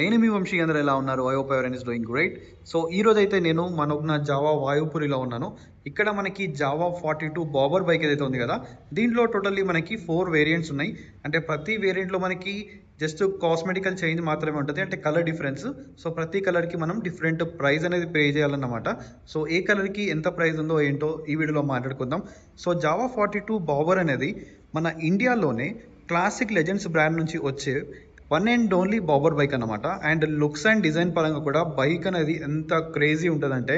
నేను మీ వంశీ అందరూ ఎలా ఉన్నారు? ఐ హోప్ ఎవరైనా ఇస్ డూయింగ్ గ్రేట్. సో ఈ రోజైతే నేను మనకున్న జావా వాయుపురిలో ఉన్నాను. ఇక్కడ మనకి జావా 42 బాబర్ బైక్ ఏదైతే ఉంది కదా, దీంట్లో టోటల్లీ మనకి 4 వేరియంట్స్ ఉన్నాయి. అంటే ప్రతి వేరియంట్లో మనకి జస్ట్ కాస్మెటికల్ చేంజ్ మాత్రమే ఉంటుంది, అంటే కలర్ డిఫరెన్స్. సో ప్రతి కలర్కి మనం డిఫరెంట్ ప్రైస్ అనేది పే చేయాలన్నమాట. సో ఏ కలర్కి ఎంత ప్రైస్ ఉందో ఏంటో ఈ వీడియోలో మాట్లాడుకుందాం. సో జావా 42 బాబర్ అనేది మన ఇండియాలోనే క్లాసిక్ లెజెండ్స్ బ్రాండ్ నుంచి వచ్చే one and only bobber bike అనమాట. అండ్ లుక్స్ అండ్ డిజైన్ పరంగా కూడా బైక్ అనేది ఎంత క్రేజీ ఉంటుందంటే,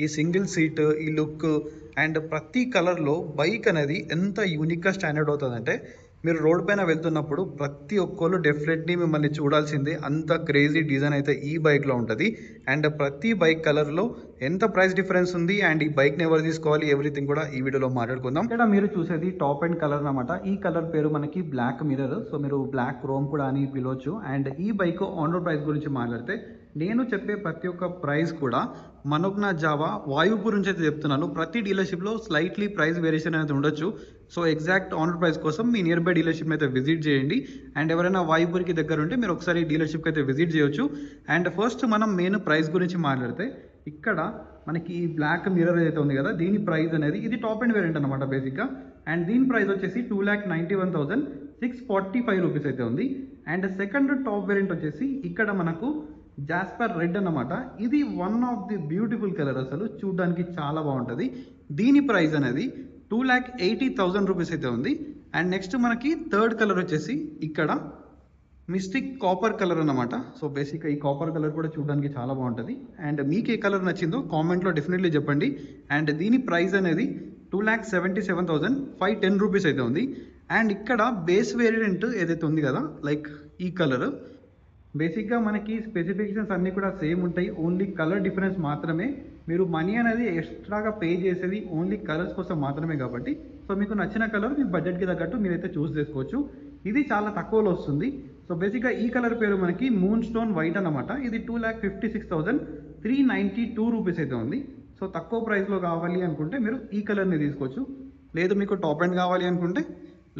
ఈ సింగిల్ సీట్, ఈ లుక్ అండ్ ప్రతి కలర్లో బైక్ అనేది ఎంత యూనిక్గా స్టాండర్డ్ అవుతుందంటే, మీరు రోడ్ పైన వెళ్తున్నప్పుడు ప్రతి ఒక్కళ్ళు డెఫినెట్లీ మిమ్మల్ని చూడాల్సిందే. అంత క్రేజీ డిజైన్ అయితే ఈ బైక్లో ఉంటుంది. అండ్ ప్రతి బైక్ కలర్లో ఎంత ప్రైస్ డిఫరెన్స్ ఉంది అండ్ ఈ బైక్ని ఎవరు తీసుకోవాలి, ఎవ్రీథింగ్ కూడా ఈ వీడియోలో మాట్లాడుకుందాం. ఇక్కడ మీరు చూసేది టాప్ అండ్ కలర్ అనమాట. ఈ కలర్ పేరు మనకి బ్లాక్ మిర్రర్. సో మీరు బ్లాక్ క్రోమ్ కూడా అని పిలవచ్చు. అండ్ ఈ బైక్ ఆన్ రోడ్ ప్రైస్ గురించి మాట్లాడితే, నేను చెప్పే ప్రతి ఒక్క ప్రైస్ కూడా మనకున్న జావా వాయుపూర్ నుంచి అయితే చెప్తున్నాను. ప్రతి డీలర్షిప్లో స్లైట్లీ ప్రైస్ వేరియేషన్ అనేది ఉండొచ్చు. So exact on road price కోసం మీ నియర్ బై డీలర్షిప్ అయితే విజిట్ చేయండి. అండ్ ఎవరైనా వాయుపూర్కి దగ్గర ఉంటే మీరు ఒకసారి డీలర్షిప్కి అయితే విజిట్ చేయొచ్చు. అండ్ ఫస్ట్ మనం మెయిన్ ప్రైస్ గురించి మాట్లాడితే, ఇక్కడ మనకి ఈ బ్లాక్ మిర్రర్ ఏదైతే ఉంది కదా, దీని ప్రైస్ అనేది ఇది టాప్ అండ్ వేరియంట్ అనమాట బేసిక్గా. అండ్ దీని ప్రైస్ వచ్చేసి 2,91,645 రూపీస్ అయితే ఉంది. అండ్ సెకండ్ టాప్ వేరియంట్ వచ్చేసి ఇక్కడ మనకు జాస్పర్ రెడ్ అన్నమాట. ఇది one of the beautiful colour, అసలు చూడడానికి చాలా బాగుంటుంది. దీని ప్రైస్ అనేది 2,80,000 రూపీస్ అయితే ఉంది. అండ్ నెక్స్ట్ మనకి థర్డ్ కలర్ వచ్చేసి ఇక్కడ మిస్టిక్ కాపర్ కలర్ అన్నమాట. సో బేసిక్గా ఈ కాపర్ కలర్ కూడా చూడడానికి చాలా బాగుంటుంది. అండ్ మీకు ఏ కలర్ నచ్చిందో కామెంట్లో డెఫినెట్లీ చెప్పండి. అండ్ దీని ప్రైస్ అనేది 2,77,510 రూపీస్ అయితే ఉంది. అండ్ ఇక్కడ బేస్ వేరియంట్ ఏదైతే ఉంది కదా, లైక్ ఈ కలర్, బేసిక్గా మనకి స్పెసిఫికేషన్స్ అన్నీ కూడా సేమ్ ఉంటాయి. ఓన్లీ కలర్ డిఫరెన్స్ మాత్రమే. మీరు మనీ అనేది ఎక్స్ట్రాగా పే చేసేది ఓన్లీ కలర్స్ కోసం మాత్రమే కాబట్టి, సో మీకు నచ్చిన కలర్ మీ బడ్జెట్కి తగ్గట్టు మీరైతే చూస్ చేసుకోవచ్చు. ఇది చాలా తక్కువలో వస్తుంది. సో బేసిక్గా ఈ కలర్ పేరు మనకి మూన్ స్టోన్ వైట్ అనమాట. ఇది 2,56,392 రూపీస్ అయితే ఉంది. సో తక్కువ ప్రైస్లో కావాలి అనుకుంటే మీరు ఈ కలర్ని తీసుకోవచ్చు. లేదు మీకు టాప్ ఎండ్ కావాలి అనుకుంటే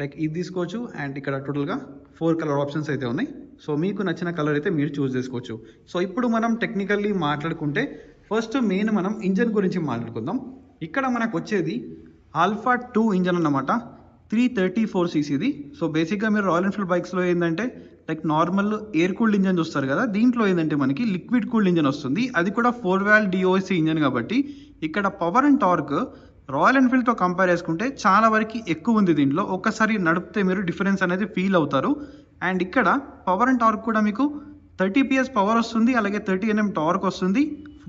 లైక్ ఇది తీసుకోవచ్చు. అండ్ ఇక్కడ టోటల్గా 4 కలర్ ఆప్షన్స్ అయితే ఉన్నాయి. సో మీకు నచ్చిన కలర్ అయితే మీరు చూస్ చేసుకోవచ్చు. సో ఇప్పుడు మనం టెక్నికల్లీ మాట్లాడుకుంటే, ఫస్ట్ మెయిన్ మనం ఇంజన్ గురించి మాట్లాడుకుందాం. ఇక్కడ మనకు వచ్చేది ఆల్ఫా 2 ఇంజన్ అన్నమాట, 334 cc. సో బేసిక్గా మీరు రాయల్ ఎన్ఫీల్డ్ బైక్స్లో ఏంటంటే like normal air cooled engine చూస్తారు కదా, దీంట్లో ఏంటంటే మనకి లిక్విడ్ కూల్డ్ ఇంజన్ వస్తుంది. అది కూడా 4 valve DOC ఇంజన్ కాబట్టి ఇక్కడ పవర్ అండ్ టార్క్ రాయల్ ఎన్ఫీల్డ్తో కంపేర్ చేసుకుంటే చాలా వరకు ఎక్కువ ఉంది. దీంట్లో ఒక్కసారి నడిపితే మీరు డిఫరెన్స్ అనేది ఫీల్ అవుతారు. అండ్ ఇక్కడ పవర్ అండ్ టార్క్ కూడా మీకు 30 PS పవర్ వస్తుంది, అలాగే 30 Nm టార్క్ వస్తుంది.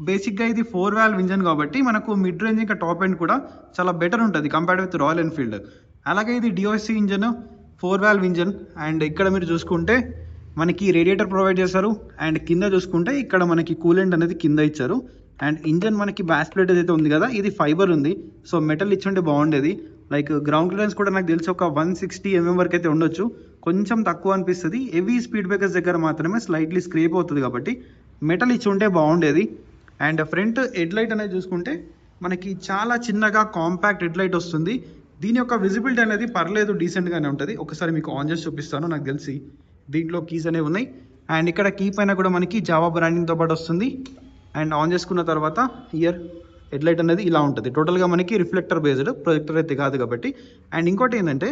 బేసిక్గా ఇది 4 valve ఇంజన్ కాబట్టి మనకు మిడ్ రేంజ్ ఇంకా టాప్ ఎండ్ కూడా చాలా బెటర్ ఉంటుంది కంపేర్డ్ విత్ రాయల్ ఎన్ఫీల్డ్. అలాగే ఇది DOC engine, 4 valve engine. And ఇక్కడ మీరు చూసుకుంటే మనకి రేడియేటర్ ప్రొవైడ్ చేస్తారు. అండ్ కింద చూసుకుంటే ఇక్కడ మనకి కూలెంట్ అనేది కింద ఇచ్చారు. అండ్ ఇంజన్ మనకి బ్యాస్ ప్లేట్ ఏదైతే ఉంది కదా, ఇది ఫైబర్ ఉంది. సో మెటల్ ఇచ్చుంటే బాగుండేది. లైక్ గ్రౌండ్ క్లియరెన్స్ కూడా నాకు తెలిసి ఒక 160 mm వరకు అయితే ఉండొచ్చు, కొంచెం తక్కువ అనిపిస్తుంది. హెవీ స్పీడ్ బ్రేకర్స్ దగ్గర మాత్రమే స్లైట్లీ స్క్రేప్ అవుతుంది కాబట్టి మెటల్ ఇచ్చి ఉంటే బాగుండేది. అండ్ ఫ్రంట్ హెడ్ లైట్ అనేది చూసుకుంటే మనకి చాలా చిన్నగా కాంపాక్ట్ హెడ్ లైట్ వస్తుంది. దీని యొక్క విజిబిలిటీ అనేది పర్లేదు, డీసెంట్గానే ఉంటుంది. ఒకసారి మీకు ఆన్ చేసి చూపిస్తాను. నాకు తెలిసి దీంట్లో కీస్ అనేవి ఉన్నాయి. అండ్ ఇక్కడ కీ పైన కూడా మనకి జావా బ్రాండింగ్తో పాటు వస్తుంది. అండ్ ఆన్ చేసుకున్న తర్వాత ఇయర్ హెడ్ లైట్ అనేది ఇలా ఉంటుంది. టోటల్గా మనకి రిఫ్లెక్టర్ బేస్డ్, ప్రొజెక్టర్ అయితే కాదు కాబట్టి. అండ్ ఇంకోటి ఏంటంటే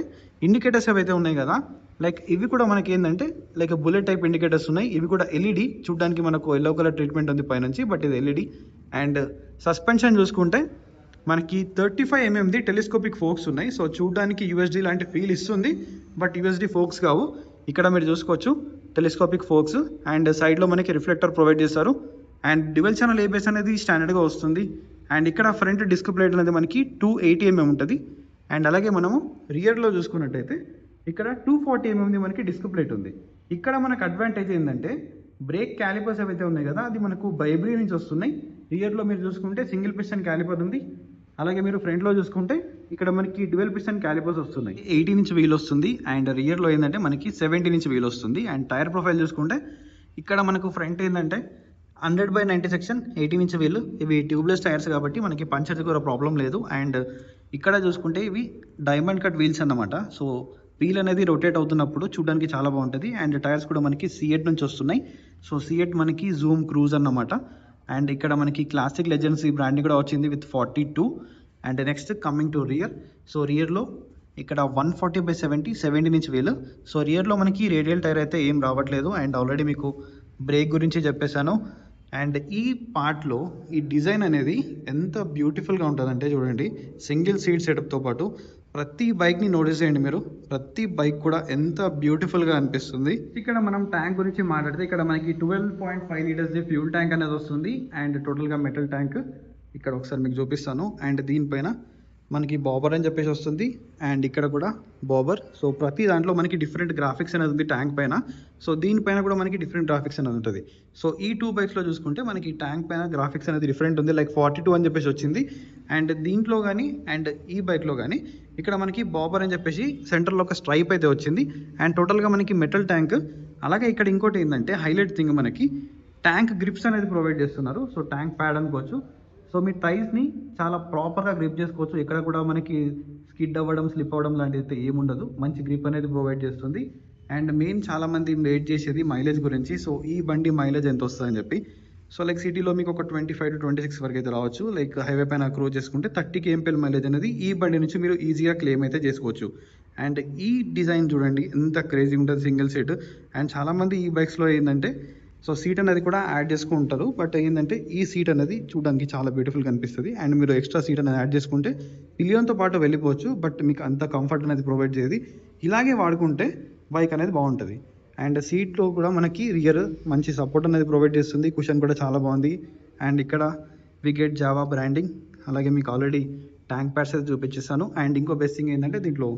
ఇండికేటర్స్ ఏవైతే ఉన్నాయి కదా, లైక్ ఇవి కూడా మనకి ఏంటంటే లైక్ బుల్లెట్ టైప్ ఇండికేటర్స్ ఉన్నాయి. ఇవి కూడా ఎల్ఈడి, చూడడానికి మనకు ఎల్లో కలర్ ట్రీట్మెంట్ ఉంది పైనుంచి, బట్ ఇది ఎల్ఈడి. అండ్ సస్పెన్షన్ చూసుకుంటే మనకి 35 mm టెలిస్కోపిక్ ఫోక్స్ ఉన్నాయి. సో చూడడానికి యూఎస్డి లాంటి ఫీల్ ఇస్తుంది, బట్ యూఎస్డి ఫోక్స్ కావు. ఇక్కడ మీరు చూసుకోవచ్చు టెలిస్కోపిక్ ఫోక్స్. అండ్ సైడ్లో మనకి రిఫ్లెక్టర్ ప్రొవైడ్ చేస్తారు. అండ్ డ్యువల్ ఛానల్ ఏబిఎస్ అనేది స్టాండర్డ్గా వస్తుంది. అండ్ ఇక్కడ ఫ్రంట్ డిస్క్ ప్లేట్ అనేది మనకి 280 mm ఉంటుంది. అండ్ అలాగే మనము రియర్లో చూసుకున్నట్టయితే ఇక్కడ 240 mm మనకి డిస్క్ ప్లేట్ ఉంది. ఇక్కడ మనకు అడ్వాంటేజ్ ఏంటంటే బ్రేక్ క్యాలిపర్స్ ఏవైతే ఉన్నాయి కదా, అది మనకు బైబ్రీ నుంచి వస్తున్నాయి. రియర్లో మీరు చూసుకుంటే సింగిల్ పిస్టన్ క్యాలిపర్ ఉంది. అలాగే మీరు ఫ్రంట్లో చూసుకుంటే ఇక్కడ మనకి 12 పిస్టన్ క్యాలిపర్స్ వస్తున్నాయి. 18 ఇంచ్ వీల్ వస్తుంది. అండ్ రియర్లో ఏంటంటే మనకి 17 ఇంచ్ వీల్ వస్తుంది. అండ్ టైర్ ప్రొఫైల్ చూసుకుంటే ఇక్కడ మనకు ఫ్రంట్ ఏంటంటే 100/90 సెక్షన్ 18 ఇంచ్ వీల్. ఇవి ట్యూబ్లెస్ టైర్స్ కాబట్టి మనకి పంచర్ కూడా ప్రాబ్లం లేదు. అండ్ ఇక్కడ చూసుకుంటే ఇవి డైమండ్ కట్ వీల్స్ అన్నమాట. సో వీల్ అనేది రొటేట్ అవుతున్నప్పుడు చూడడానికి చాలా బాగుంటుంది. అండ్ టైర్స్ కూడా మనకి C8 నుంచి వస్తున్నాయి. సో సియట్ మనకి జూమ్ క్రూజ్ అన్నమాట. అండ్ ఇక్కడ మనకి క్లాసిక్ లెజెండ్స్ ఈ బ్రాండ్ కూడా వచ్చింది with 42. And next coming to rear. So రియర్లో ఇక్కడ 140/70 70 ఇంచ్ వీల్. సో రియర్లో మనకి రేడియల్ టైర్ అయితే ఏం రావట్లేదు. అండ్ ఆల్రెడీ మీకు బ్రేక్ గురించి చెప్పేశాను. అండ్ ఈ పార్ట్లో ఈ డిజైన్ అనేది ఎంత బ్యూటిఫుల్గా ఉంటుందంటే చూడండి, సింగిల్ సీట్ సెటప్తో పాటు ప్రతి బైక్ని నోటీస్ చేయండి మీరు, ప్రతి బైక్ కూడా ఎంత బ్యూటిఫుల్గా అనిపిస్తుంది. ఇక్కడ మనం ట్యాంక్ గురించి మాట్లాడితే ఇక్కడ మనకి 12.5 లీటర్స్ ఫ్యూల్ ట్యాంక్ అనేది వస్తుంది. అండ్ టోటల్గా మెటల్ ట్యాంక్ ఇక్కడ ఒకసారి మీకు చూపిస్తాను. అండ్ దీనిపైన మనకి బాబర్ అని చెప్పేసి వస్తుంది. అండ్ ఇక్కడ కూడా బాబర్. సో ప్రతి దాంట్లో మనకి డిఫరెంట్ గ్రాఫిక్స్ అనేది ఉంది ట్యాంక్ పైన. సో దీనిపైన కూడా మనకి డిఫరెంట్ గ్రాఫిక్స్ అనేది ఉంటుంది. సో ఈ 2 బైక్స్లో చూసుకుంటే మనకి ట్యాంక్ పైన గ్రాఫిక్స్ అనేది డిఫరెంట్ ఉంది, లైక్ 42 అని చెప్పేసి వచ్చింది. అండ్ దీంట్లో కానీ అండ్ ఈ బైక్లో కానీ ఇక్కడ మనకి బాబర్ అని చెప్పేసి సెంటర్లో ఒక స్ట్రైప్ అయితే వచ్చింది. అండ్ టోటల్గా మనకి మెటల్ ట్యాంక్. అలాగే ఇక్కడ ఇంకోటి ఏంటంటే హైలైట్ థింగ్, మనకి ట్యాంక్ గ్రిప్స్ అనేది ప్రొవైడ్ చేస్తున్నారు. సో ట్యాంక్ ప్యాడ్ అనుకోవచ్చు. సో మీ టైర్స్ని చాలా ప్రాపర్గా గ్రిప్ చేసుకోవచ్చు. ఎక్కడ కూడా మనకి స్కిడ్ అవ్వడం, స్లిప్ అవ్వడం లాంటిది అయితే ఏముండదు. మంచి గ్రిప్ అనేది ప్రొవైడ్ చేస్తుంది. అండ్ మెయిన్ చాలామంది వెయిట్ చేసేది మైలేజ్ గురించి. సో ఈ బండి మైలేజ్ ఎంత వస్తుందని చెప్పి. సో లైక్ సిటీలో మీకు ఒక 25 to 26 వరకు అయితే రావచ్చు. లైక్ హైవే పైన క్రూజ్ చేసుకుంటే 30 kmpl మైలేజ్ అనేది ఈ బండి నుంచి మీరు ఈజీగా క్లెయిమ్ అయితే చేసుకోవచ్చు. అండ్ ఈ డిజైన్ చూడండి ఎంత క్రేజీ ఉంటుంది, సింగిల్ సీట్. అండ్ చాలామంది ఈ బైక్స్లో ఏంటంటే సో సీట్ అనేది కూడా యాడ్ చేసుకుంటారు. బట్ ఏంటంటే ఈ సీట్ అనేది చూడడానికి చాలా బ్యూటిఫుల్గా అనిపిస్తుంది. అండ్ మీరు ఎక్స్ట్రా సీట్ అనేది యాడ్ చేసుకుంటే పిలియన్తో పాటు వెళ్ళిపోవచ్చు. బట్ మీకు అంత కంఫర్ట్ అనేది ప్రొవైడ్ చేయదు. ఇలాగే వాడుకుంటే బైక్ అనేది బాగుంటుంది. అండ్ సీట్లో కూడా మనకి రియర్ మంచి సపోర్ట్ అనేది ప్రొవైడ్ చేస్తుంది. కుషన్ కూడా చాలా బాగుంది. అండ్ ఇక్కడ విగెట్ జావా బ్రాండింగ్. అలాగే మీకు ఆల్రెడీ ట్యాంక్ ప్యాడ్స్ అయితే చూపించేస్తాను. అండ్ ఇంకో బెస్ట్ థింగ్ ఏంటంటే దీంట్లో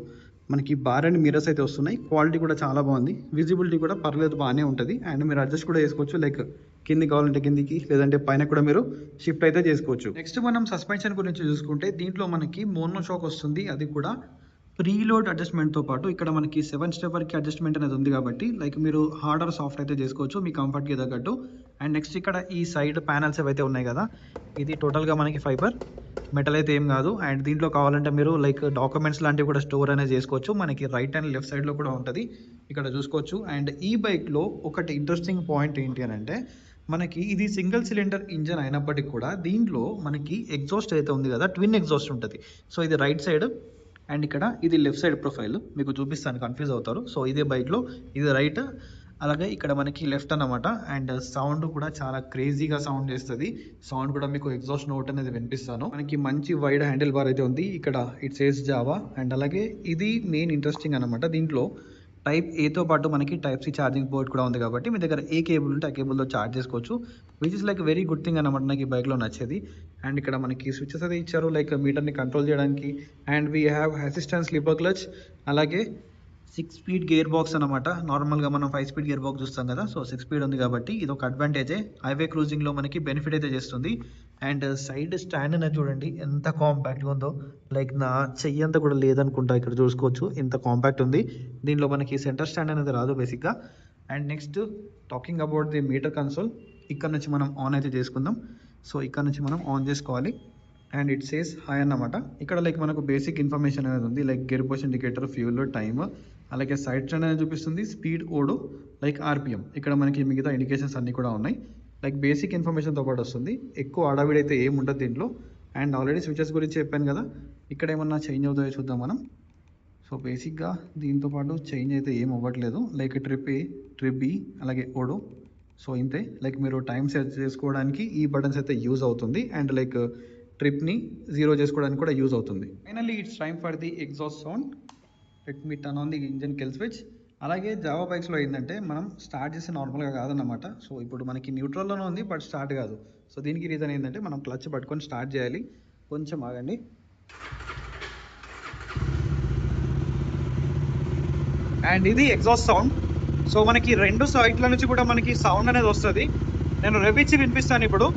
మనకి బార్ అండ్ మిరర్స్ అయితే వస్తున్నాయి. క్వాలిటీ కూడా చాలా బాగుంది. విజిబిలిటీ కూడా పర్లేదు, బాగానే ఉంటుంది. అండ్ మీరు అడ్జస్ట్ కూడా చేసుకోవచ్చు, లైక్ కింది కావాలంటే కిందికి, లేదంటే పైన కూడా మీరు షిఫ్ట్ అయితే చేసుకోవచ్చు. నెక్స్ట్ మనం సస్పెన్షన్ గురించి చూసుకుంటే దీంట్లో మనకి మోనో షాక్ వస్తుంది. అది కూడా ప్రీలోడ్ అడ్జస్ట్మెంట్తో పాటు ఇక్కడ మనకి 7 స్టెప్ వరకు అడ్జస్ట్మెంట్ అనేది ఉంది కాబట్టి లైక్ మీరు హార్డ్ ఆర్ సాఫ్ట్ అయితే చేసుకోవచ్చు మీ కంఫర్ట్కి తగ్గట్టు. అండ్ నెక్స్ట్ ఇక్కడ ఈ సైడ్ ప్యానల్స్ ఏవైతే ఉన్నాయి కదా, ఇది టోటల్గా మనకి ఫైబర్, మెటల్ అయితే ఏం కాదు. అండ్ దీంట్లో కావాలంటే మీరు లైక్ డాక్యుమెంట్స్ లాంటివి కూడా స్టోర్ అనేది చేసుకోవచ్చు. మనకి రైట్ అండ్ లెఫ్ట్ సైడ్లో కూడా ఉంటుంది, ఇక్కడ చూసుకోవచ్చు. అండ్ ఈ బైక్లో ఒకటి ఇంట్రెస్టింగ్ పాయింట్ ఏంటి అని అంటే, మనకి ఇది సింగిల్ సిలిండర్ ఇంజన్ అయినప్పటికీ కూడా దీంట్లో మనకి ఎగ్జాస్ట్ అయితే ఉంది కదా, ట్విన్ ఎగ్జాస్ట్ ఉంటుంది. సో ఇది రైట్ సైడ్ అండ్ ఇక్కడ ఇది లెఫ్ట్ సైడ్ ప్రొఫైల్ మీకు చూపిస్తాను, కన్ఫ్యూజ్ అవుతారు. సో ఇదే బైక్లో ఇది రైట్, అలాగే ఇక్కడ మనకి లెఫ్ట్ అన్నమాట. అండ్ సౌండ్ కూడా చాలా క్రేజీగా సౌండ్ చేస్తుంది. సౌండ్ కూడా మీకు ఎగ్జాస్ట్ నోట్ అనేది వినిపిస్తాను. మనకి మంచి వైడ్ హ్యాండిల్ బార్ అయితే ఉంది. ఇక్కడ ఇట్ సేస్ జావా. అండ్ అలాగే ఇది మెయిన్ ఇంట్రెస్టింగ్ అనమాట. దీంట్లో టైప్ ఏతో పాటు మనకి టైప్ సి ఛార్జింగ్ పోర్ట్ కూడా ఉంది కాబట్టి మీ దగ్గర ఏ కేబుల్ ఉంటే ఆ కేబుల్తో ఛార్జ్ చేసుకోవచ్చు, which is like very good thing అనమాట నాకు ఈ బైక్లో నచ్చేది. అండ్ ఇక్కడ మనకి స్విచెస్ అయితే ఇచ్చారు లైక్ మీటర్ని కంట్రోల్ చేయడానికి. And we have assistant sleeper clutch, అలాగే 6 స్పీడ్ గేర్ బాక్స్ అనమాట. నార్మల్గా మనం 5 స్పీడ్ గేర్ బాక్స్ చూస్తాం కదా, సో 6 స్పీడ్ ఉంది కాబట్టి ఇది ఒక అడ్వాంటేజే. హైవే క్రూజింగ్లో మనకి బెనిఫిట్ అయితే చేస్తుంది. అండ్ సైడ్ స్టాండ్ అనేది చూడండి ఎంత కాంపాక్ట్గా ఉందో, లైక్ నా చెయ్యి అంతా కూడా లేదనుకుంటా, ఇక్కడ చూసుకోవచ్చు ఎంత కాంపాక్ట్ ఉంది. దీనిలో మనకి సెంటర్ స్టాండ్ అనేది రాదు బేసిక్గా. And next talking about the meter console, ఇక్కడ నుంచి మనం ఆన్ అయితే చేసుకుందాం. సో ఇక్కడ నుంచి మనం ఆన్ చేసుకోవాలి. అండ్ ఇట్ సేస్ హై అన్నమాట. ఇక్కడ లైక్ మనకు బేసిక్ ఇన్ఫర్మేషన్ అనేది ఉంది, like gear position indicator, fuel, time, అలాగే సైడ్ స్టాండ్ అనేది చూపిస్తుంది, స్పీడ్, ఓడు, లైక్ ఆర్పిఎం. ఇక్కడ మనకి మిగతా ఇండికేషన్స్ అన్నీ కూడా ఉన్నాయి. లైక్ బేసిక్ ఇన్ఫర్మేషన్తో పాటు వస్తుంది. ఎక్కువ అడవిడి అయితే ఏం ఉండదు దీంట్లో. అండ్ ఆల్రెడీ స్విచెస్ గురించి చెప్పాను కదా, ఇక్కడ ఏమన్నా చేంజ్ అవుతాయో చూద్దాం మనం. సో బేసిక్గా దీంతో పాటు చేంజ్ అయితే ఏం అవ్వట్లేదు. లైక్ ట్రిప్ ఏ, ట్రిప్ బి, అలాగే ఓడు. సో ఇంతే. లైక్ మీరు టైం సెట్ చేసుకోవడానికి ఈ బటన్స్ అయితే యూజ్ అవుతుంది. అండ్ లైక్ ట్రిప్ని 0 చేసుకోవడానికి కూడా యూజ్ అవుతుంది. Finally it's time for the exhaust sound. Let me turn on the engine kill switch. అలాగే జావా బైక్స్లో ఏంటంటే మనం స్టార్ట్ చేస్తే నార్మల్గా కాదన్నమాట. సో ఇప్పుడు మనకి న్యూట్రల్లోనే ఉంది బట్ స్టార్ట్ కాదు. సో దీనికి రీజన్ ఏంటంటే మనం క్లచ్ పట్టుకొని స్టార్ట్ చేయాలి. కొంచెం ఆగండి. అండ్ ఇది ఎగ్జాస్ట్ సౌండ్. సో మనకి 2 సైడ్ల నుంచి కూడా మనకి సౌండ్ అనేది వస్తుంది. నేను రెవిచ్చి వినిపిస్తాను ఇప్పుడు.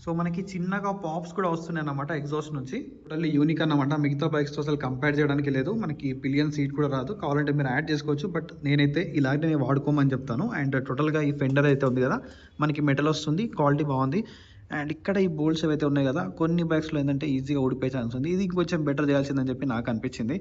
సో మనకి చిన్నగా పాప్స్ కూడా వస్తున్నాయి అన్నమాట ఎగ్జాస్ట్ నుంచి. టోటల్లీ యూనిక్ అన్నమాట. మిగతా బైక్స్తో అసలు కంపేర్ చేయడానికి లేదు. మనకి పిలియన్ సీట్ కూడా రాదు. కావాలంటే మీరు యాడ్ చేసుకోవచ్చు. బట్ నేనైతే ఇలాగే వాడుకోమని చెప్తాను. అండ్ టోటల్గా ఈ ఫెండర్ అయితే ఉంది కదా, మనకి మెటల్ వస్తుంది, క్వాలిటీ బాగుంది. అండ్ ఇక్కడ ఈ బోల్ట్స్ ఏవైతే ఉన్నాయి కదా, కొన్ని బైక్స్లో ఏంటంటే ఈజీగా ఊడిపోయే ఛాన్స్ ఉంది. ఇది కొంచెం బెటర్ చేయాల్సిందని చెప్పి నాకు అనిపించింది.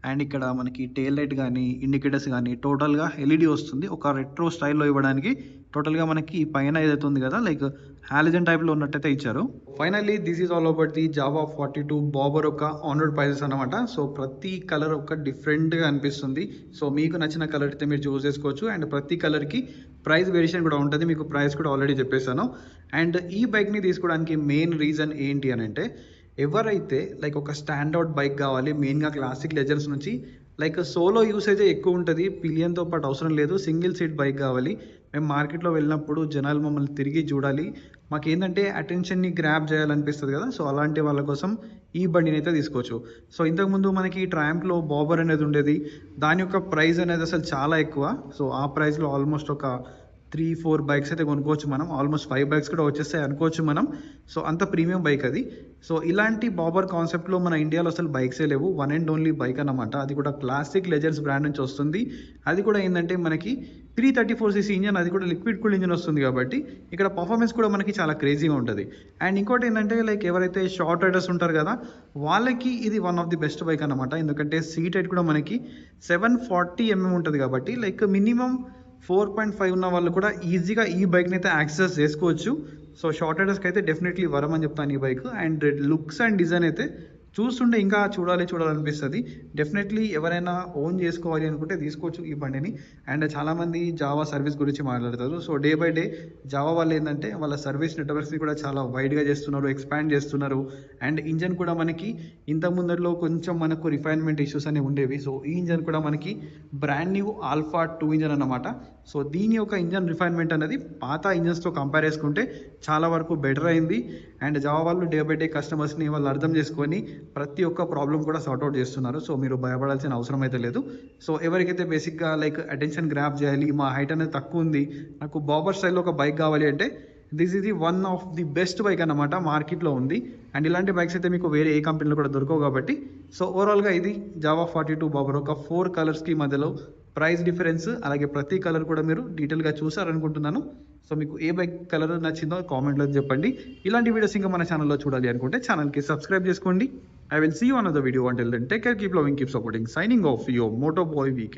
అండ్ ఇక్కడ మనకి టెయిల్ లైట్ కానీ ఇండికేటర్స్ కానీ టోటల్గా ఎల్ఈడి వస్తుంది. ఒక రెట్రో స్టైల్లో ఇవ్వడానికి టోటల్గా మనకి పైన ఏదైతే ఉంది కదా, లైక్ హాలిజన్ టైప్లో ఉన్నట్టయితే ఇచ్చారు. Finally this is all about the Jawa 42 bobber ఒక ఆన్ రోడ్ ప్రైజెస్ అనమాట. సో ప్రతి కలర్ ఒక డిఫరెంట్గా అనిపిస్తుంది. సో మీకు నచ్చిన కలర్ అయితే మీరు చూస్ చేసుకోవచ్చు. అండ్ ప్రతి కలర్కి ప్రైస్ వేరియేషన్ కూడా ఉంటుంది. మీకు ప్రైస్ కూడా ఆల్రెడీ చెప్పేశాను. అండ్ ఈ బైక్ని తీసుకోవడానికి మెయిన్ రీజన్ ఏంటి అని అంటే, ఎవరైతే లైక్ ఒక స్టాండర్డ్ బైక్ కావాలి, మెయిన్గా క్లాసిక్ లెజెండ్స్ నుంచి లైక్ సోలో యూసేజ్ ఎక్కువ ఉంటుంది, పిలియన్తో పాటు అవసరం లేదు, సింగిల్ సీట్ బైక్ కావాలి. మేము మార్కెట్లో వెళ్ళినప్పుడు జనాలు మమ్మల్ని తిరిగి చూడాలి, మాకేంటంటే అటెన్షన్ని గ్రాప్ చేయాలనిపిస్తుంది కదా. సో అలాంటి వాళ్ళ కోసం ఈ బండిని అయితే తీసుకోవచ్చు. సో ఇంతకుముందు మనకి ట్రయంఫ్లో బాబర్ అనేది ఉండేది. దాని యొక్క ప్రైస్ అనేది అసలు చాలా ఎక్కువ. సో ఆ ప్రైస్లో ఆల్మోస్ట్ ఒక 3-4 బైక్స్ అయితే కొనుక్కోవచ్చు మనం. ఆల్మోస్ట్ 5 బైక్స్ కూడా వచ్చేస్తాయి అనుకోవచ్చు మనం. సో అంత ప్రీమియం బైక్ అది. సో ఇలాంటి బాబర్ కాన్సెప్ట్లో మన ఇండియాలో అసలు బైక్సే లేవు. వన్ అండ్ ఓన్లీ బైక్ అన్నమాట. అది కూడా క్లాసిక్ లెజెండ్స్ బ్రాండ్ నుంచి వస్తుంది. అది కూడా ఏంటంటే మనకి 334cc ఇంజన్, అది కూడా లిక్విడ్ కూల్ ఇంజన్ వస్తుంది కాబట్టి ఇక్కడ పర్ఫార్మెన్స్ కూడా మనకి చాలా క్రేజీగా ఉంటుంది. అండ్ ఇంకోటి ఏంటంటే లైక్ ఎవరైతే షార్ట్ రైడర్స్ ఉంటారు కదా, వాళ్ళకి ఇది one of the best bike అనమాట. ఎందుకంటే సీట్ హైట్ కూడా మనకి 740 mm ఉంటుంది కాబట్టి లైక్ మినిమం 4.5 ఉన్న వాళ్ళు కూడా ఈజీగా ఈ బైక్ని అయితే యాక్సెస్ చేసుకోవచ్చు. సో షార్ట్ రైడర్స్కి అయితే డెఫినెట్లీ వరం అని చెప్తాను ఈ bike. And looks and design అయితే చూస్తుంటే ఇంకా చూడాలనిపిస్తుంది. డెఫినెట్లీ ఎవరైనా ఓన్ చేసుకోవాలి అనుకుంటే తీసుకోవచ్చు ఈ బండిని. అండ్ చాలామంది జావా సర్వీస్ గురించి మాట్లాడతారు. So day by day Java వాళ్ళు ఏంటంటే వాళ్ళ సర్వీస్ నెట్వర్క్స్ని కూడా చాలా వైడ్గా చేస్తున్నారు, ఎక్స్పాండ్ చేస్తున్నారు. అండ్ ఇంజన్ కూడా మనకి ఇంత ముందరలో కొంచెం మనకు రిఫైన్మెంట్ ఇష్యూస్ అనేవి ఉండేవి. సో ఈ ఇంజన్ కూడా మనకి బ్రాండ్ న్యూ ఆల్ఫా 2 ఇంజన్ అన్నమాట. సో దీని యొక్క ఇంజన్ రిఫైన్మెంట్ అనేది పాత ఇంజన్స్తో కంపేర్ చేసుకుంటే చాలా వరకు బెటర్ అయింది. అండ్ జావా వాళ్ళు డే బై డే కస్టమర్స్ని వాళ్ళు అర్థం చేసుకొని ప్రతి ఒక్క ప్రాబ్లం కూడా సార్ట్అవుట్ చేస్తున్నారు. సో మీరు భయపడాల్సిన అవసరం అయితే లేదు. సో ఎవరికైతే బేసిక్గా లైక్ అటెన్షన్ గ్రాప్ చేయాలి, మా హైట్ అనేది తక్కువ ఉంది, నాకు బాబర్ స్టైల్లో ఒక బైక్ కావాలి అంటే this is the one of the best bike అన్నమాట మార్కెట్లో ఉంది. అండ్ ఇలాంటి బైక్స్ అయితే మీకు వేరే ఏ కంపెనీలో కూడా దొరకవు కాబట్టి. సో ఓవరాల్గా ఇది జావా 42 బాబర్ ఒక 4 కలర్స్కి మధ్యలో ప్రైస్ డిఫరెన్స్, అలాగే ప్రతి కలర్ కూడా మీరు డీటెయిల్గా చూసారనుకుంటున్నాను. సో మీకు ఏ బైక్ కలర్ నచ్చిందో కామెంట్లో చెప్పండి. ఇలాంటి వీడియోస్ ఇంకా మన ఛానల్లో చూడాలి అనుకుంటే ఛానల్కి సబ్స్క్రైబ్ చేసుకోండి. I will see you on another video. Until then, take care, keep loving, keep supporting. Signing off, your Moto Boy VK.